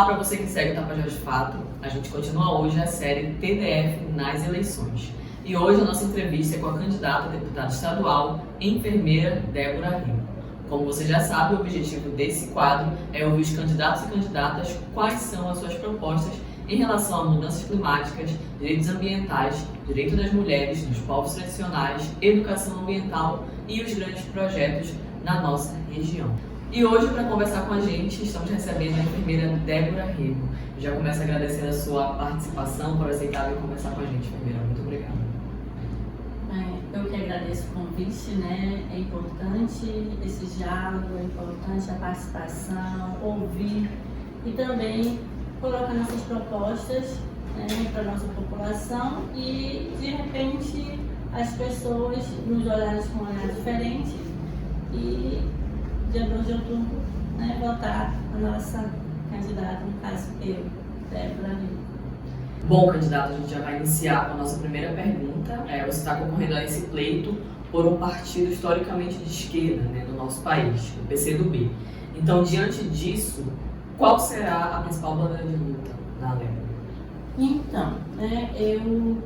Olá para você que segue o Tapajós de Fato. A gente continua hoje a série TDF nas eleições. E hoje a nossa entrevista é com a candidata a deputada estadual, enfermeira Débora Rigo. Como você já sabe, o objetivo desse quadro é ouvir os candidatos e candidatas quais são as suas propostas em relação a mudanças climáticas, direitos ambientais, direito das mulheres, dos povos tradicionais, educação ambiental e os grandes projetos na nossa região. E hoje, para conversar com a gente, estamos recebendo a enfermeira Débora Rigo. Eu já começo agradecendo a sua participação, por aceitar vir conversar com a gente, enfermeira. Muito obrigada. Eu que agradeço o convite, né? É importante esse diálogo, é importante a participação, ouvir e também colocar nossas propostas, né, para a nossa população e, de repente, as pessoas nos olharem com um olhar diferente e, dia 2 de outubro, né, votar a nossa candidata, no caso eu, Débora Rigo. Bom, candidato, a gente já vai iniciar com a nossa primeira pergunta. Você está concorrendo a esse pleito por um partido historicamente de esquerda, né, do nosso país, o PCdoB. Então, diante disso, qual será a principal bandeira de luta na Débora? Então, né,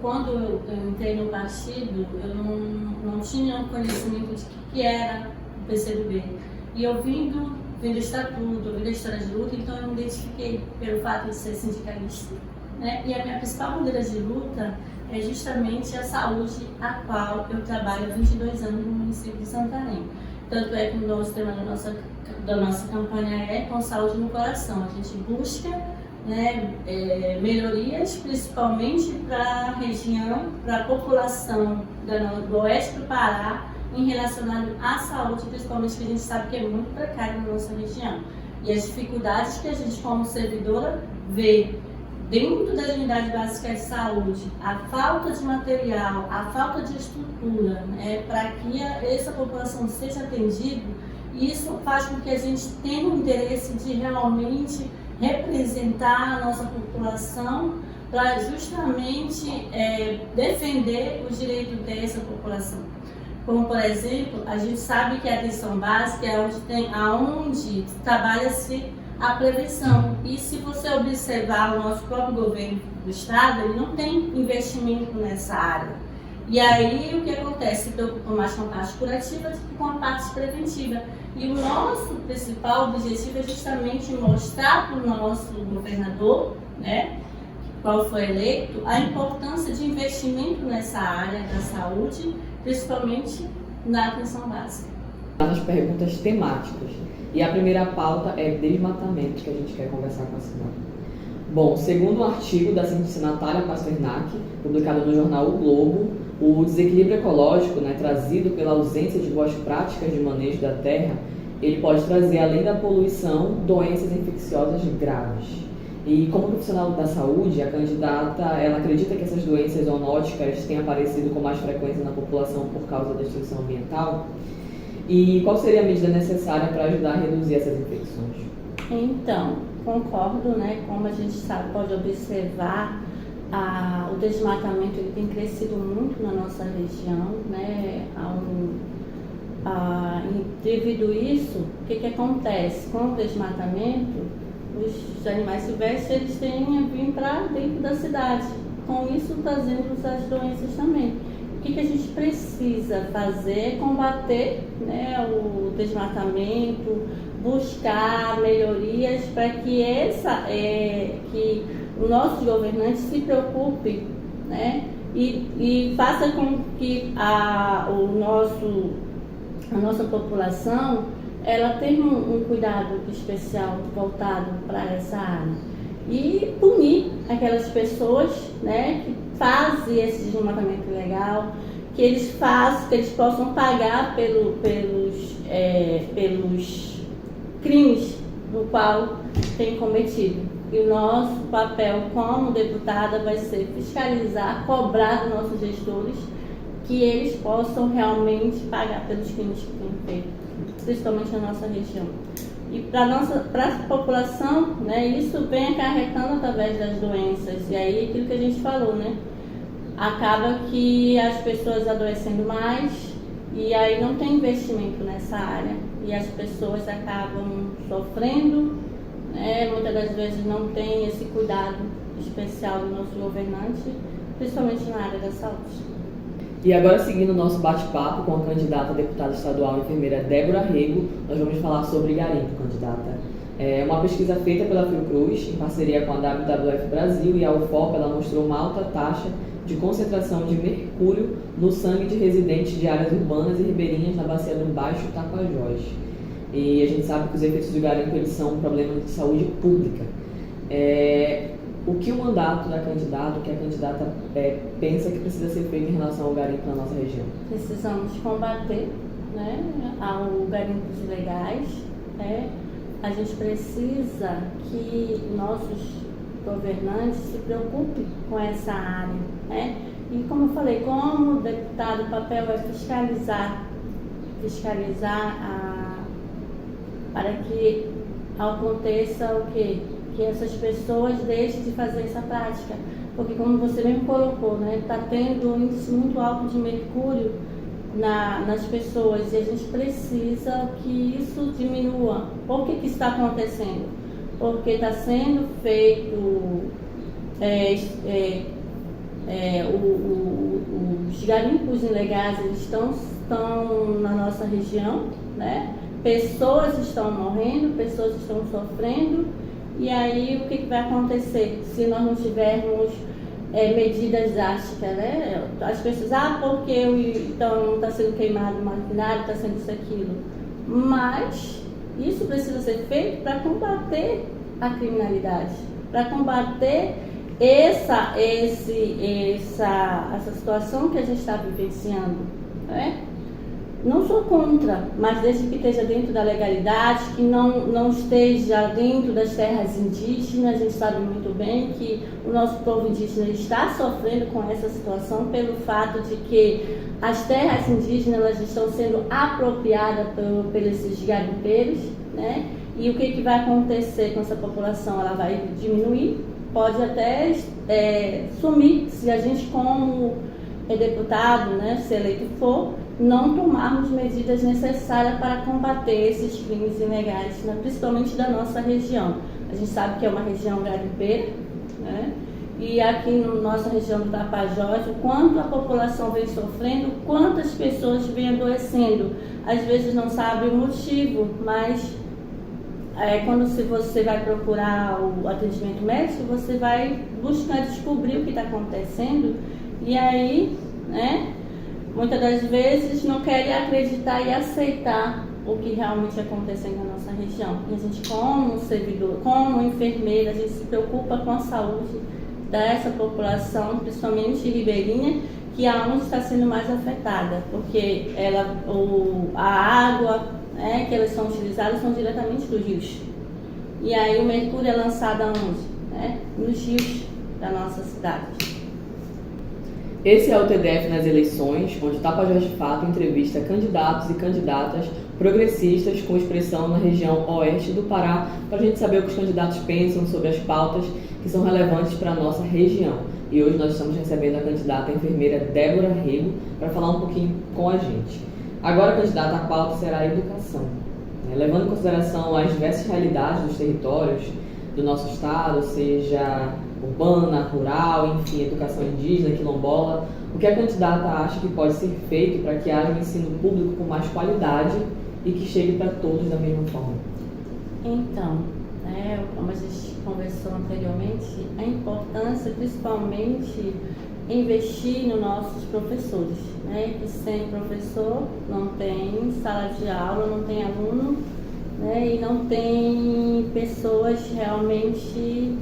quando eu entrei no partido, eu não tinha conhecimento de que era o PCdoB. E eu vendo o estatuto, vendo a história de luta, então eu me identifiquei pelo fato de ser sindicalista. Né? E a minha principal bandeira de luta é justamente a saúde, a qual eu trabalho há 22 anos no município de Santarém. Tanto é que o nosso tema da nossa campanha é Com Saúde no Coração. A gente busca, né, melhorias, principalmente para a região, para a população do oeste do Pará, em relacionado à saúde, principalmente que a gente sabe que é muito precário na nossa região. E as dificuldades que a gente, como servidora, vê dentro das unidades básicas de saúde, a falta de material, a falta de estrutura, né, para que essa população seja atendida, isso faz com que a gente tenha o interesse de realmente representar a nossa população para justamente defender os direitos dessa população. Como, por exemplo, a gente sabe que a atenção básica é onde trabalha-se a prevenção. E se você observar o nosso próprio governo do estado, ele não tem investimento nessa área. E aí o que acontece? Se preocupa mais com a parte curativa do que com a parte preventiva. E o nosso principal objetivo é justamente mostrar para o nosso governador, né, qual foi eleito, a importância de investimento nessa área da saúde, principalmente na atenção básica. As perguntas temáticas. E a primeira pauta é desmatamento, que a gente quer conversar com a senhora. Bom, segundo um artigo da cientista Natália Pasternak, publicado no jornal O Globo, o desequilíbrio ecológico, né, trazido pela ausência de boas práticas de manejo da terra, ele pode trazer, além da poluição, doenças infecciosas graves. E como profissional da saúde, a candidata, ela acredita que essas doenças zoonóticas têm aparecido com mais frequência na população por causa da destruição ambiental? E qual seria a medida necessária para ajudar a reduzir essas infecções? Então, concordo, né? Como a gente sabe, pode observar, o desmatamento ele tem crescido muito na nossa região, né? Devido a isso, o que acontece? Com o desmatamento, os animais silvestres eles têm a vir para dentro da cidade, com isso trazendo as doenças também. O que a gente precisa fazer é combater, né, o desmatamento, buscar melhorias para que que os nossos governantes se preocupem, né, e faça com que a nossa população ela tem um cuidado especial voltado para essa área e punir aquelas pessoas, né, que fazem esse desmatamento ilegal, que eles possam pagar pelos crimes no qual têm cometido. E o nosso papel como deputada vai ser fiscalizar, cobrar dos nossos gestores que eles possam realmente pagar pelos crimes que têm feito, principalmente na nossa região. E para a população, né, isso vem acarretando através das doenças. E aí, aquilo que a gente falou, né, acaba que as pessoas adoecendo mais e aí não tem investimento nessa área. E as pessoas acabam sofrendo né, muitas das vezes não tem esse cuidado especial do nosso governante, principalmente na área da saúde. E agora, seguindo o nosso bate-papo com a candidata a deputada estadual enfermeira Débora Rego, nós vamos falar sobre garimpo, candidata. É uma pesquisa feita pela Fiocruz, em parceria com a WWF Brasil e a UFOP, ela mostrou uma alta taxa de concentração de mercúrio no sangue de residentes de áreas urbanas e ribeirinhas na bacia do Baixo Tapajós. E a gente sabe que os efeitos do garimpo eles são um problema de saúde pública. O que o mandato da candidata, o que a candidata pensa que precisa ser feito em relação ao garimpo na nossa região? Precisamos combater, né, ao garimpos ilegais. A gente precisa que nossos governantes se preocupem com essa área. E como eu falei, como deputado, o papel é fiscalizar para que aconteça o quê? Que essas pessoas deixem de fazer essa prática. Porque como você mesmo colocou, está tendo um índice muito alto de mercúrio nas pessoas e a gente precisa que isso diminua. Por que isso está acontecendo? Porque está sendo feito os garimpos ilegais, eles estão na nossa região, né? Pessoas estão morrendo, pessoas estão sofrendo, e aí o que vai acontecer se nós não tivermos medidas drásticas, né? As pessoas, porque então está sendo queimado o maquinário, está sendo isso, aquilo. Mas isso precisa ser feito para combater a criminalidade, para combater essa situação que a gente está vivenciando, né? Não sou contra, mas desde que esteja dentro da legalidade, que não esteja dentro das terras indígenas. A gente sabe muito bem que o nosso povo indígena está sofrendo com essa situação pelo fato de que as terras indígenas elas estão sendo apropriadas por esses garimpeiros, né? E o que vai acontecer com essa população? Ela vai diminuir, pode até sumir, se a gente como deputado, né, se eleito for, não tomarmos medidas necessárias para combater esses crimes ilegais, né, principalmente da nossa região. A gente sabe que é uma região garimpeira, né? E aqui na nossa região do Tapajós, o quanto a população vem sofrendo, quantas pessoas vêm adoecendo. Às vezes não sabe o motivo, mas quando você vai procurar o atendimento médico, você vai buscar descobrir o que está acontecendo, e aí, né, muitas das vezes não querem acreditar e aceitar o que realmente acontece na nossa região. E a gente, como servidor, como enfermeira, a gente se preocupa com a saúde dessa população, principalmente ribeirinha, que é onde está sendo mais afetada, porque a água, que elas são utilizadas são diretamente dos rios. E aí o mercúrio é lançado aonde? Nos rios da nossa cidade. Esse é o TDF nas eleições, onde o Tapajós de Fato entrevista candidatos e candidatas progressistas com expressão na região oeste do Pará, para a gente saber o que os candidatos pensam sobre as pautas que são relevantes para a nossa região. E hoje nós estamos recebendo a candidata enfermeira Débora Rego para falar um pouquinho com a gente. Agora, candidata, a pauta será a educação. Levando em consideração as diversas realidades dos territórios do nosso estado, seja urbana, rural, enfim, educação indígena, quilombola, o que a candidata acha que pode ser feito para que haja um ensino público com mais qualidade e que chegue para todos da mesma forma? Então, como a gente conversou anteriormente, a importância, principalmente, investir nos nossos professores, que sem professor não tem sala de aula, não tem aluno, e não tem pessoas realmente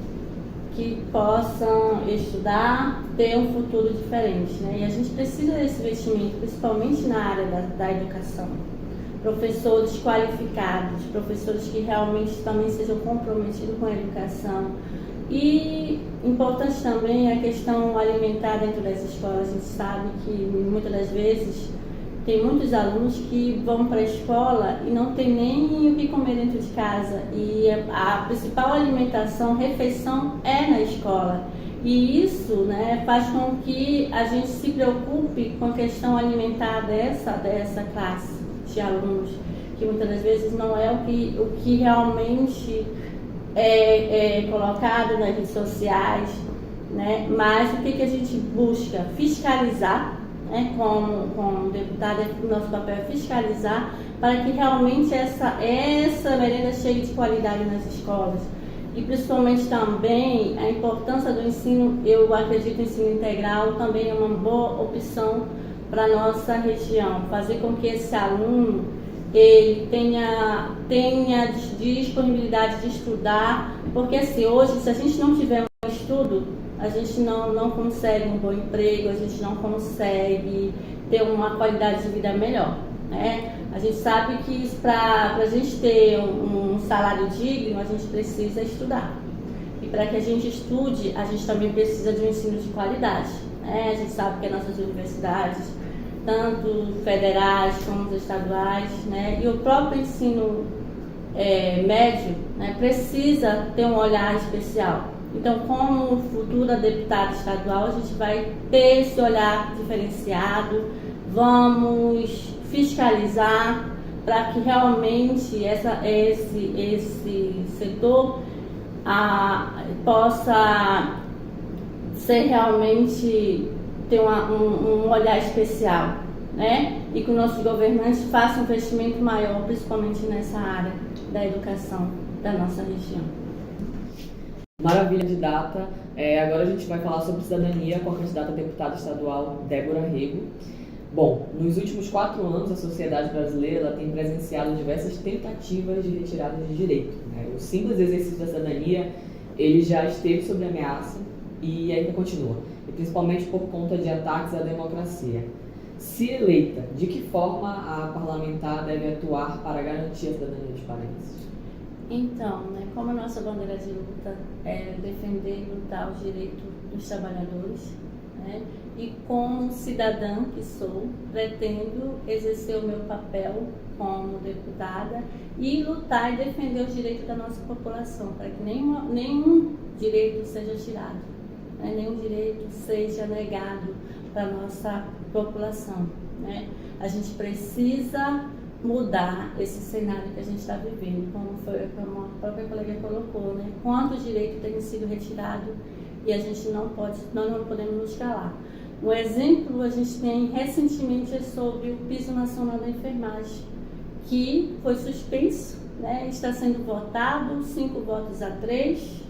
que possam estudar, ter um futuro diferente, E a gente precisa desse investimento, principalmente na área da educação. Professores qualificados, professores que realmente também sejam comprometidos com a educação. E importante também a questão alimentar dentro das escolas. A gente sabe que muitas das vezes tem muitos alunos que vão para a escola e não tem nem o que comer dentro de casa. E a principal alimentação, refeição, é na escola. E isso, faz com que a gente se preocupe com a questão alimentar dessa classe de alunos, que muitas das vezes não é o que realmente colocado nas redes sociais, né? Mas o que a gente busca? Fiscalizar, né? Como deputada, o nosso papel é fiscalizar para que realmente essa merenda chegue de qualidade nas escolas. E principalmente também a importância do ensino, eu acredito que o ensino integral também é uma boa opção para a nossa região, fazer com que esse aluno ele tenha disponibilidade de estudar, porque assim, hoje, se a gente não tiver um estudo, a gente não consegue um bom emprego, a gente não consegue ter uma qualidade de vida melhor, né? A gente sabe que para a gente ter um salário digno, a gente precisa estudar. E para que a gente estude, a gente também precisa de um ensino de qualidade, né? A gente sabe que as nossas universidades, tanto federais como os estaduais, né? E o próprio ensino médio, né, precisa ter um olhar especial. Então, como futura deputada estadual, a gente vai ter esse olhar diferenciado, vamos fiscalizar para que realmente esse setor possa ser realmente ter um olhar especial, né? E que os nossos governantes façam um investimento maior, principalmente nessa área da educação da nossa região. Maravilha, candidata. Agora a gente vai falar sobre cidadania com a candidata a deputada estadual Débora Rego. Bom, nos últimos 4 anos, a sociedade brasileira tem presenciado diversas tentativas de retirada de direito, né? O simples exercício da cidadania, ele já esteve sob ameaça e ainda continua, e principalmente por conta de ataques à democracia. Se eleita, de que forma a parlamentar deve atuar para garantir a cidadania dos paraenses? Então, né, como a nossa bandeira de luta é defender e lutar os direitos dos trabalhadores, né, e como cidadã que sou, pretendo exercer o meu papel como deputada e lutar e defender os direitos da nossa população, para que nenhum direito seja tirado, né, nenhum direito seja negado para a nossa população, né. A gente precisa mudar esse cenário que a gente está vivendo, como a própria colega colocou, né? Quantos direitos têm sido retirados e a gente nós não podemos nos calar. Um exemplo a gente tem recentemente é sobre o piso nacional da enfermagem, que foi suspenso, né? Está sendo votado 5 votos a 3,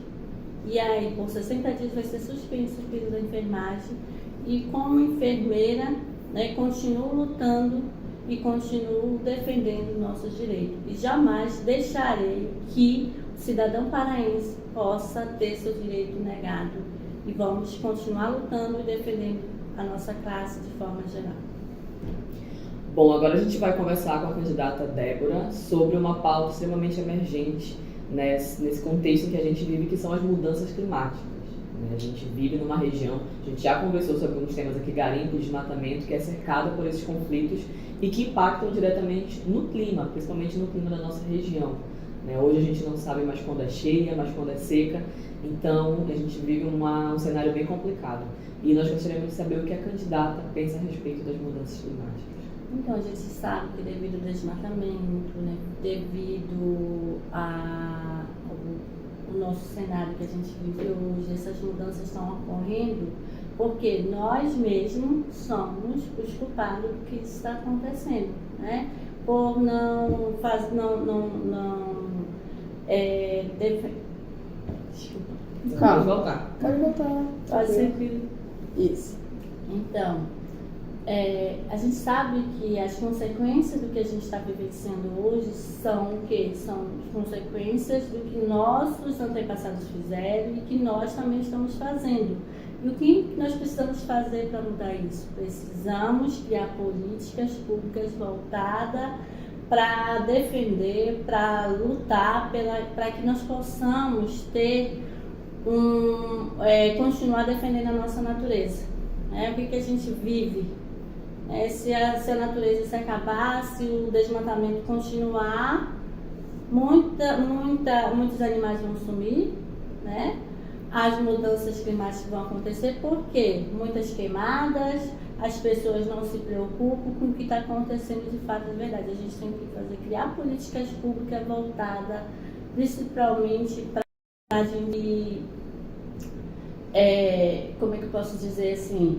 e aí por 60 dias vai ser suspenso o piso da enfermagem. E como enfermeira, né, continuo lutando e continuo defendendo nossos direitos. E jamais deixarei que o cidadão paraense possa ter seu direito negado. E vamos continuar lutando e defendendo a nossa classe de forma geral. Bom, agora a gente vai conversar com a candidata Débora sobre uma pauta extremamente emergente nesse contexto em que a gente vive, que são as mudanças climáticas. A gente vive numa região, a gente já conversou sobre alguns temas aqui, garimpo, desmatamento, que é cercada por esses conflitos e que impactam diretamente no clima, principalmente no clima da nossa região. Hoje a gente não sabe mais quando é cheia, mais quando é seca, então a gente vive um cenário bem complicado. E nós gostaríamos de saber o que a candidata pensa a respeito das mudanças climáticas. Então, a gente sabe que devido ao desmatamento, né, devido ao nosso cenário que a gente vive hoje, essas mudanças estão ocorrendo porque nós mesmos somos os culpados do que está acontecendo, né? Por desculpa. Pode voltar. Pode voltar. Pode ser. Isso. Então, a gente sabe que as consequências do que a gente está vivenciando hoje são o quê? São consequências do que nossos antepassados fizeram e que nós também estamos fazendo. E o que nós precisamos fazer para mudar isso? Precisamos criar políticas públicas voltadas para defender, para lutar, para que nós possamos ter continuar defendendo a nossa natureza. O que a gente vive? Se a natureza se acabar, se o desmatamento continuar, muitos animais vão sumir, né? As mudanças climáticas vão acontecer porque muitas queimadas, as pessoas não se preocupam com o que está acontecendo de fato, de verdade. A gente tem que criar políticas públicas voltadas principalmente para de, como é que eu posso dizer assim,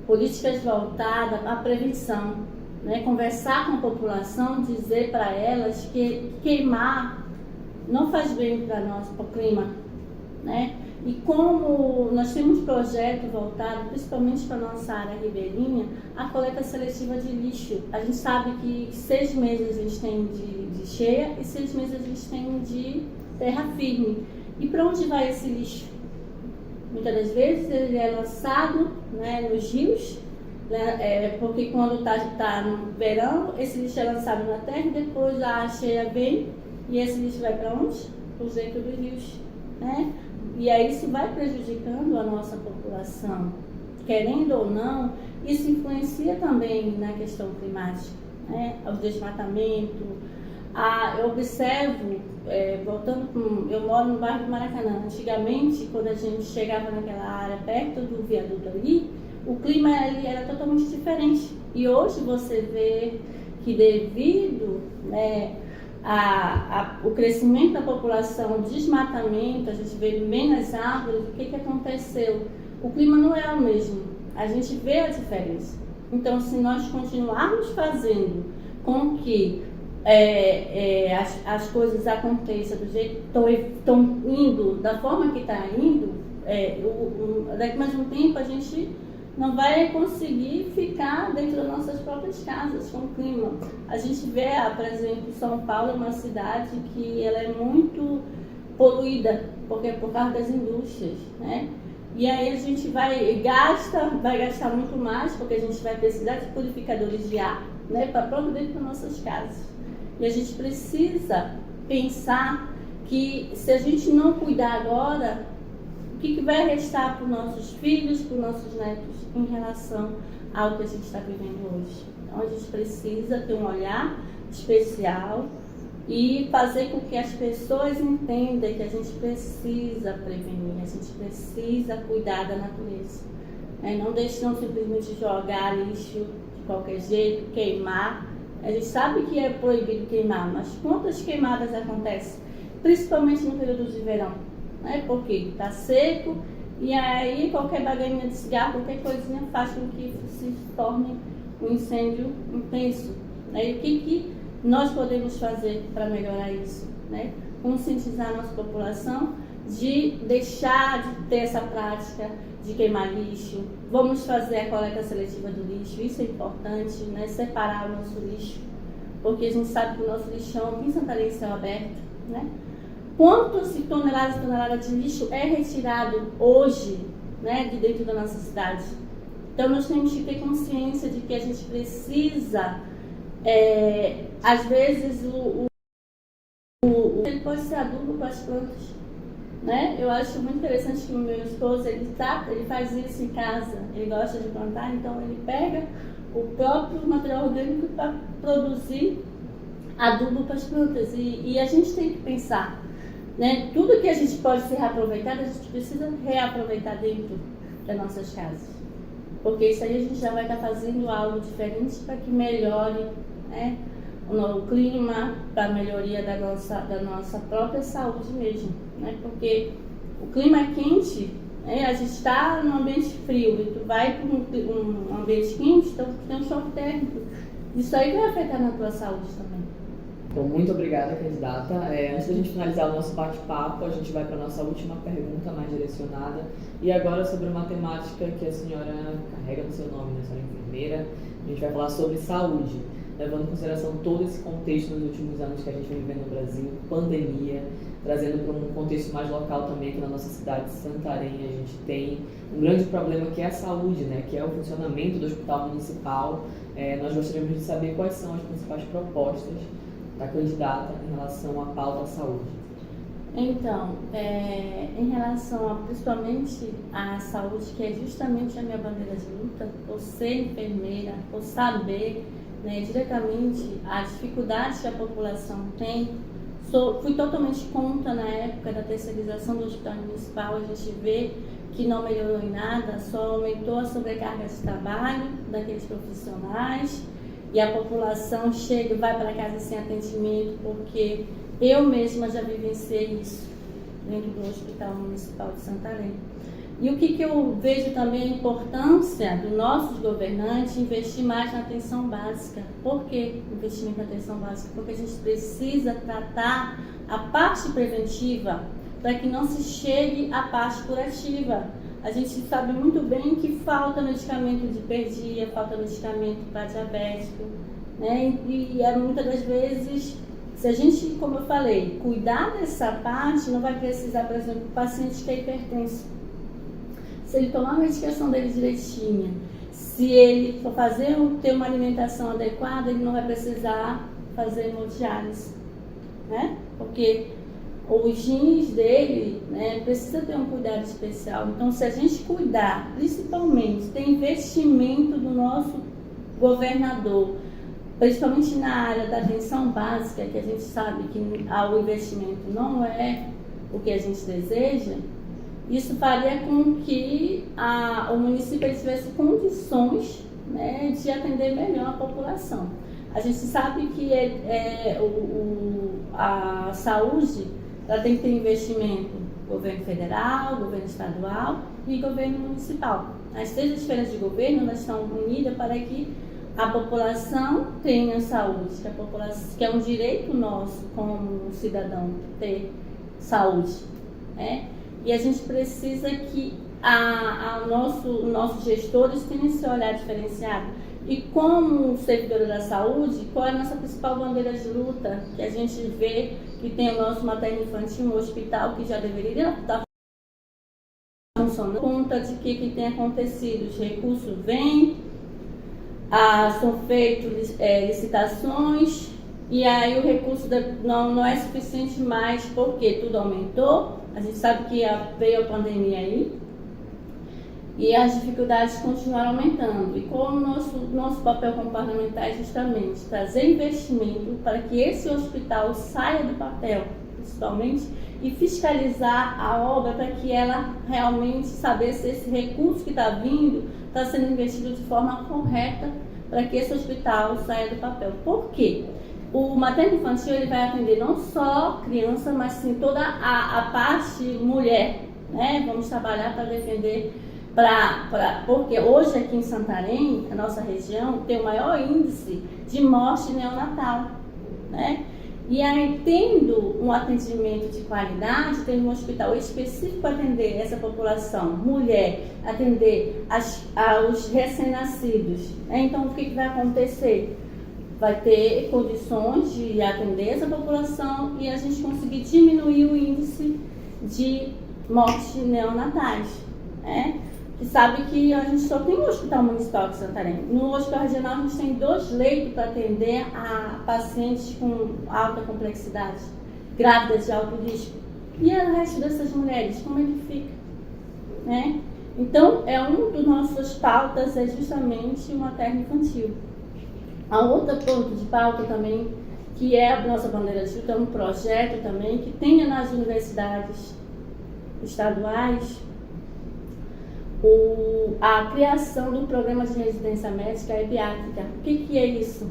políticas voltadas à prevenção, né? Conversar com a população, dizer para elas que queimar não faz bem para nós, para o clima, né? E como nós temos projeto voltado principalmente para a nossa área ribeirinha, a coleta seletiva de lixo. A gente sabe que 6 meses a gente tem de cheia e 6 meses a gente tem de terra firme. E para onde vai esse lixo? Muitas das vezes ele é lançado, né, nos rios, né, porque quando está no verão, esse lixo é lançado na terra e depois a cheia vem e esse lixo vai para onde? Para os dentro dos rios, né? E aí isso vai prejudicando a nossa população. Querendo ou não, isso influencia também na questão climática, né? O desmatamento. Eu observo, eu moro no bairro do Maracanã. Antigamente, quando a gente chegava naquela área perto do viaduto ali, o clima ali era totalmente diferente. E hoje você vê que devido, né, o crescimento da população, o desmatamento, a gente vê menos árvores, o que aconteceu? O clima não é o mesmo, a gente vê a diferença. Então, se nós continuarmos fazendo com que as coisas aconteçam do jeito que estão indo, da forma que está indo, daqui mais um tempo a gente não vai conseguir ficar dentro das nossas próprias casas com o clima. A gente vê, por exemplo, São Paulo é uma cidade que ela é muito poluída, porque é por causa das indústrias, né? E aí a gente vai gastar muito mais, porque a gente vai precisar de purificadores de ar, né, para próprio dentro das nossas casas. E a gente precisa pensar que se a gente não cuidar agora, o que vai restar para os nossos filhos, para os nossos netos em relação ao que a gente está vivendo hoje? Então a gente precisa ter um olhar especial e fazer com que as pessoas entendam que a gente precisa prevenir, a gente precisa cuidar da natureza. Não deixam simplesmente jogar lixo de qualquer jeito, queimar. A gente sabe que é proibido queimar, mas quantas queimadas acontecem? Principalmente no período de verão, né? Porque está seco e aí qualquer baganinha de cigarro, qualquer coisinha faz com que se torne um incêndio intenso. E o que nós podemos fazer para melhorar isso? Né? Conscientizar a nossa população de deixar de ter essa prática de queimar lixo. Vamos fazer a coleta seletiva do lixo, isso é importante, né? Separar o nosso lixo, porque a gente sabe que o nosso lixão aqui em Santarém é céu aberto, né? Quantas toneladas e toneladas de lixo é retirado hoje, né, de dentro da nossa cidade? Então nós temos que ter consciência de que a gente precisa, às vezes ele pode ser adubo para as plantas, né? Eu acho muito interessante que o meu esposo ele faz isso em casa, ele gosta de plantar, então ele pega o próprio material orgânico para produzir adubo para as plantas. E a gente tem que pensar, né? Tudo que a gente pode ser reaproveitado, a gente precisa reaproveitar dentro das nossas casas, porque isso aí a gente já vai estar fazendo algo diferente para que melhore, né, o clima, para a melhoria da nossa própria saúde mesmo, né? Porque o clima é quente, né? A gente está num ambiente frio e tu vai para um ambiente quente, então tem um choque térmico. Isso aí vai afetar na tua saúde também. Bom, muito obrigada, candidata. Antes da gente finalizar o nosso bate-papo, a gente vai para a nossa última pergunta, mais direcionada. E agora sobre a matemática que a senhora carrega no seu nome, né, senhora enfermeira. A gente vai falar sobre saúde, levando em consideração todo esse contexto nos últimos anos que a gente vem vivendo no Brasil, pandemia, trazendo para um contexto mais local também, que na nossa cidade de Santarém a gente tem um grande problema que é a saúde, né, que é o funcionamento do hospital municipal. Nós gostaríamos de saber quais são as principais propostas da candidata em relação à pauta da saúde. Então, em relação principalmente à saúde, que é justamente a minha bandeira de luta, por ser enfermeira, por saber, né, diretamente as dificuldades que a população tem, fui totalmente contra na época da terceirização do hospital municipal. A gente vê que não melhorou em nada, só aumentou a sobrecarga de trabalho daqueles profissionais, e a população vai para casa sem atendimento, porque eu mesma já vivenciei isso. dentro do Hospital Municipal de Santarém. E o que eu vejo também a importância dos nossos governantes investir mais na atenção básica. Por que investimento na atenção básica? Porque a gente precisa tratar a parte preventiva para que não se chegue à parte curativa. A gente sabe muito bem que falta medicamento de hiperdia, falta medicamento para diabético, né? E muitas das vezes, se a gente, como eu falei, cuidar dessa parte, não vai precisar, por exemplo, o paciente que é hipertenso. Se ele tomar a medicação dele direitinha, se ele for ter uma alimentação adequada, ele não vai precisar fazer hemodiálise, né? Porque os rins dele, né, precisa ter um cuidado especial. Então, se a gente cuidar, principalmente, tem investimento do nosso governador, principalmente na área da atenção básica, que a gente sabe que o investimento não é o que a gente deseja, isso faria com que o município tivesse condições, né, de atender melhor a população. A gente sabe que a saúde ela tem que ter investimento governo federal, governo estadual e governo municipal. As três esferas de governo elas estão unidas para que a população tenha saúde, que é um direito nosso como cidadão ter saúde, né? E a gente precisa que nossos gestores tenham esse olhar diferenciado. E como servidora da saúde, qual é a nossa principal bandeira de luta? Que a gente vê que tem o nosso materno-infantil, um hospital que já deveria estar funcionando. Conta de que tem acontecido, os recursos vêm, são feitas licitações, e aí o recurso não é suficiente mais, porque tudo aumentou. A gente sabe que veio a pandemia aí, e as dificuldades continuaram aumentando. E como nosso papel como parlamentar é justamente trazer investimento para que esse hospital saia do papel, principalmente, e fiscalizar a obra para que ela realmente saber se esse recurso que está vindo está sendo investido de forma correta para que esse hospital saia do papel. Por quê? O materno-infantil ele vai atender não só criança, mas sim toda a parte mulher, né? Vamos trabalhar para defender, porque hoje aqui em Santarém, a nossa região, tem o maior índice de morte neonatal, né? E aí, tendo um atendimento de qualidade, tendo um hospital específico para atender essa população, mulher, atender aos recém-nascidos, né? Então, o que vai acontecer? Vai ter condições de atender essa população e a gente conseguir diminuir o índice de mortes neonatais, né? Que sabe que a gente só tem um hospital municipal de Santarém. No hospital regional a gente tem 2 leitos para atender a pacientes com alta complexidade, grávidas de alto risco. E o resto dessas mulheres, como é que fica? Né? Então, um dos nossas pautas é justamente o materno-infantil. A outra ponto de pauta também, que é a nossa bandeira de luta, é um projeto também que tenha nas universidades estaduais a criação do programa de residência médica pediátrica. O que é isso?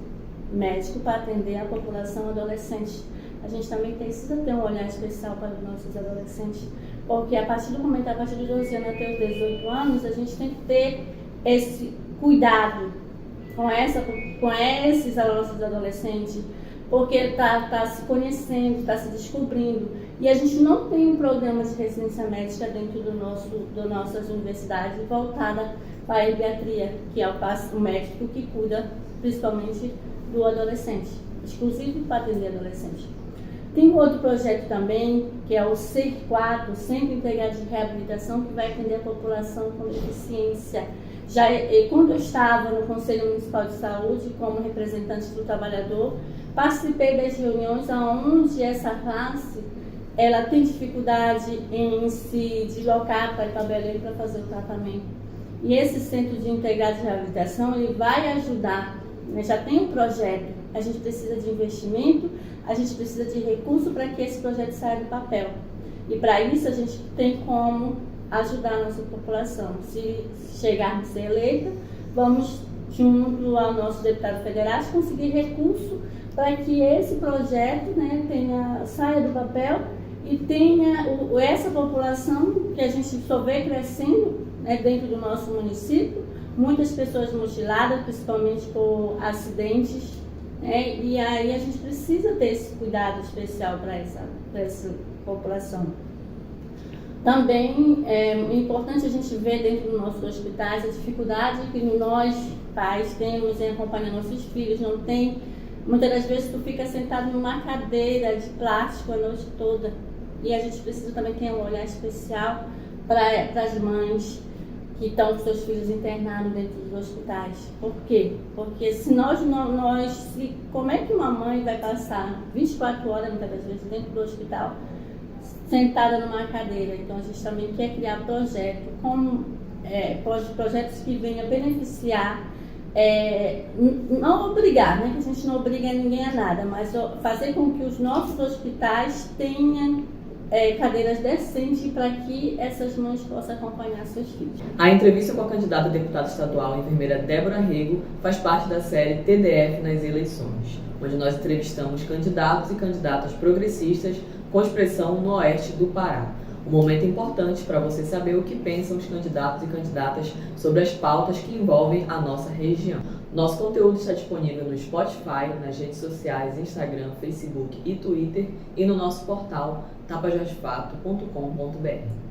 Médico para atender a população adolescente. A gente também precisa ter um olhar especial para os nossos adolescentes, porque a partir do momento, a partir dos 12 anos até os 18 anos, a gente tem que ter esse cuidado com esses nossos adolescentes, porque está se conhecendo, está se descobrindo. E a gente não tem um programa de residência médica dentro das nossas universidades voltada para a pediatria, que é o médico que cuida principalmente do adolescente, exclusivo para atender adolescente. Tem um outro projeto também, que é o CER4, Centro Integrado de Reabilitação, que vai atender a população com deficiência. Quando eu estava no Conselho Municipal de Saúde, como representante do trabalhador, participei das reuniões onde essa classe ela tem dificuldade em se deslocar para ir para Belém para fazer o tratamento. E esse Centro de Integrado de Reabilitação ele vai ajudar, né? Já tem um projeto, a gente precisa de investimento, a gente precisa de recurso para que esse projeto saia do papel. E para isso a gente tem como ajudar a nossa população. Se chegarmos a ser eleita, vamos, junto ao nosso deputado federal, conseguir recurso para que esse projeto, né, saia do papel e tenha essa população que a gente só vê crescendo, né, dentro do nosso município, muitas pessoas mutiladas, principalmente por acidentes, né, e aí a gente precisa ter esse cuidado especial para essa população. Também é importante a gente ver dentro dos nossos hospitais a dificuldade que nós, pais, temos em acompanhar nossos filhos. Não tem, muitas das vezes tu fica sentado numa cadeira de plástico a noite toda, e a gente precisa também ter um olhar especial para as mães que estão com seus filhos internados dentro dos hospitais. Por quê? Porque se como é que uma mãe vai passar 24 horas, muitas das vezes, dentro do hospital, sentada numa cadeira? Então a gente também quer criar projetos que venham beneficiar, não obrigar, né? Que a gente não obriga ninguém a nada, mas fazer com que os nossos hospitais tenham cadeiras decentes para que essas mães possam acompanhar seus filhos. A entrevista com a candidata a deputada estadual, enfermeira Débora Rego, faz parte da série TDF nas eleições, onde nós entrevistamos candidatos e candidatas progressistas com expressão no oeste do Pará. Um momento importante para você saber o que pensam os candidatos e candidatas sobre as pautas que envolvem a nossa região. Nosso conteúdo está disponível no Spotify, nas redes sociais, Instagram, Facebook e Twitter, e no nosso portal tapajosfato.com.br.